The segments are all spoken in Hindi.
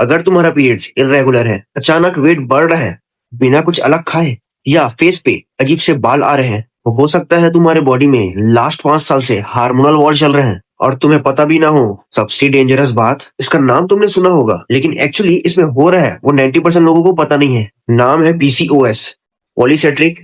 अगर तुम्हारा पीरियड्स इरेगुलर है, अचानक वेट बढ़ रहा है बिना कुछ अलग खाए, या फेस पे अजीब से बाल आ रहे हैं, तो हो सकता है तुम्हारे बॉडी में लास्ट 5 साल से हार्मोनल वॉर चल रहे हैं और तुम्हें पता भी ना हो। सबसे डेंजरस बात, इसका नाम तुमने सुना होगा, लेकिन एक्चुअली इसमें हो रहा है वो 90% लोगों को पता नहीं है। नाम है पीसीओएस, पॉलीसेंट्रिक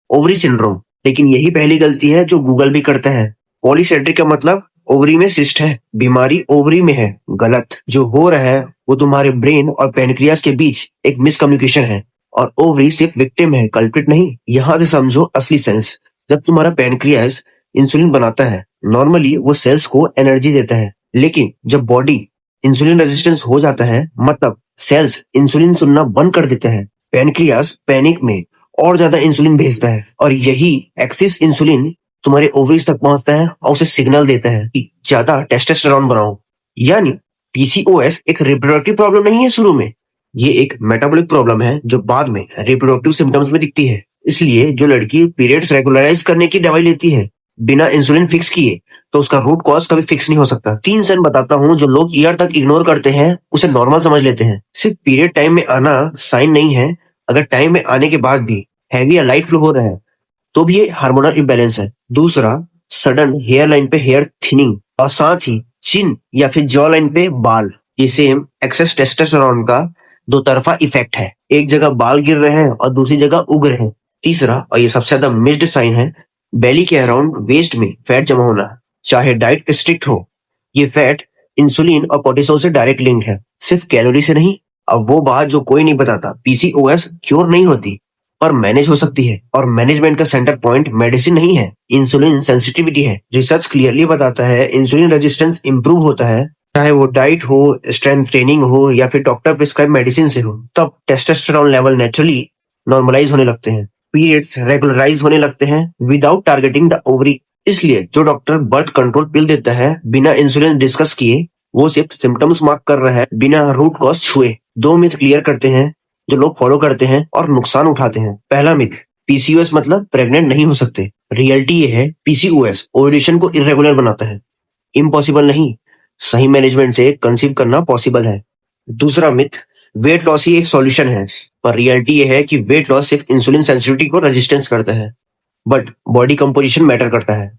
ओवरी सिंड्रोम। लेकिन यही पहली गलती है जो गूगल भी करता है। पॉलीसेंट्रिक का मतलब ओवरी में सिस्ट है, बीमारी ओवरी में है। गलत। जो हो रहा है वो तुम्हारे ब्रेन और पेनक्रियास के बीच एक मिसकम्युनिकेशन है, और ओवरी सिर्फ विक्टिम है, कल्प्रिट नहीं। यहाँ से समझो असली सेंस। जब तुम्हारा पेनक्रियास इंसुलिन बनाता है, नॉर्मली वो सेल्स को एनर्जी देता है, लेकिन जब बॉडी इंसुलिन रेजिस्टेंस हो जाता है, मतलब सेल्स इंसुलिन सुनना बंद कर देते हैं, पेनक्रियास पैनिक में और ज्यादा इंसुलिन भेजता है, और यही एक्सिस इंसुलिन तुम्हारे ओवरीज तक पहुंचता है और उसे सिग्नल देता है कि ज्यादा टेस्टोस्टेरोन बनाओ। यानी पीसीओएस एक रिप्रोडक्टिव प्रॉब्लम नहीं है शुरू में, ये एक मेटाबॉलिक प्रॉब्लम है जो बाद में रिप्रोडक्टिव सिम्टम्स में दिखती है। इसलिए जो लड़की पीरियड्स रेगुलराइज करने की दवाई लेती है बिना इंसुलिन फिक्स किए, तो उसका रूट कॉज कभी फिक्स नहीं हो सकता। 3 साइन बताता हूँ जो लोग ईयर तक इग्नोर करते हैं, उसे नॉर्मल समझ लेते हैं। सिर्फ पीरियड टाइम में आना साइन नहीं है। अगर टाइम में आने के बाद भी हैवी या लाइट फ्लो हो रहा है, तो भी ये हार्मोनल इम्बैलेंस है। दूसरा, सडन हेयर लाइन पे हेयर थिनिंग, और साथ ही चिन या फिर जॉ लाइन पे बाल। ये सेम एक्सेस टेस्टोस्टेरोन का दो तरफा इफेक्ट है। एक जगह बाल गिर रहे हैं और दूसरी जगह उग रहे हैं। तीसरा, और ये सबसे ज्यादा मिस्ड साइन है, बेली के अराउंड वेस्ट में फैट जमा होना, चाहे डाइट स्ट्रिक्ट हो। ये फैट इंसुलिन और कोर्टिसोल से डायरेक्ट लिंक है, सिर्फ कैलोरी से नहीं। अब वो बात जो कोई नहीं बताता, पीसीओएस क्योर नहीं होती, पर मैनेज हो सकती है, और मैनेजमेंट का सेंटर पॉइंट मेडिसिन नहीं है, इंसुलिन सेंसिटिविटी है। रिसर्च क्लियरली बताता है इंसुलिन रेजिस्टेंस इंप्रूव होता है, चाहे वो डाइट हो, स्ट्रेंथ ट्रेनिंग हो, या फिर डॉक्टर प्रिस्क्राइब मेडिसिन से हो। तब टेस्टोस्टेरोन लेवल नेचुरली नॉर्मलाइज होने लगते हैं, पीरियड्स रेगुलराइज होने लगते हैं विदाउट टारगेटिंग द ओवरी। इसलिए जो डॉक्टर बर्थ कंट्रोल पिल देता है बिना इंसुलिन डिस्कस किए, वो सिर्फ सिम्टम्स मार्क कर रहा है बिना रूट कॉज छुए। 2 मिथ क्लियर करते हैं जो लोग फॉलो करते हैं और नुकसान उठाते हैं। पहला मिथ, पीसीओएस मतलब प्रेग्नेंट नहीं हो सकते। रियलिटी ये है, पीसीओएस ओव्यूलेशन को इरेगुलर बनाता है। इम्पॉसिबल नहीं, सही मैनेजमेंट से कंसीव करना पॉसिबल है। दूसरा मिथ, वेट लॉस ही एक सॉल्यूशन है, पर रियलिटी ये है कि वेट लॉस सिर्फ इंसुलिन सेंसिटिविटी को रेजिस्टेंस करता है, बट बॉडी कंपोजिशन मैटर करता है।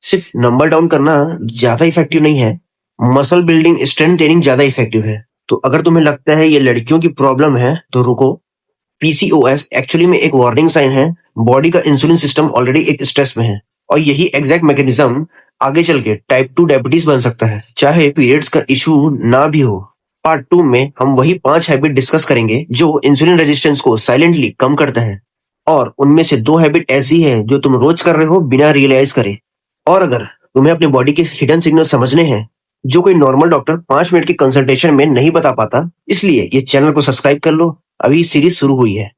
सिर्फ नंबर डाउन करना ज्यादा इफेक्टिव नहीं है, मसल बिल्डिंग स्ट्रेंथ ट्रेनिंग ज्यादा इफेक्टिव है। तो अगर तुम्हें लगता है ये लड़कियों की प्रॉब्लम है, तो रुको। पीसीओएस एक्चुअली में एक वार्निंग साइन है। बॉडी का इंसुलिन सिस्टम ऑलरेडी एक स्ट्रेस में है, और यही एग्जैक्ट मैकेनिज्म आगे चल के टाइप 2 डायबिटीज बन सकता है, चाहे पीरियड्स का इशू ना भी हो। पार्ट 2 में हम वही 5 हैबिट डिस्कस करेंगे जो इंसुलिन रेजिस्टेंस को साइलेंटली कम करता है, और उनमें से 2 हैबिट ऐसी है जो तुम रोज कर रहे हो बिना रियलाइज करे। और अगर तुम्हें अपनी बॉडी के हिडन सिग्नल समझने हैं जो कोई नॉर्मल डॉक्टर 5 मिनट की कंसल्टेशन में नहीं बता पाता, इसलिए ये चैनल को सब्सक्राइब कर लो। अभी सीरीज शुरू हुई है।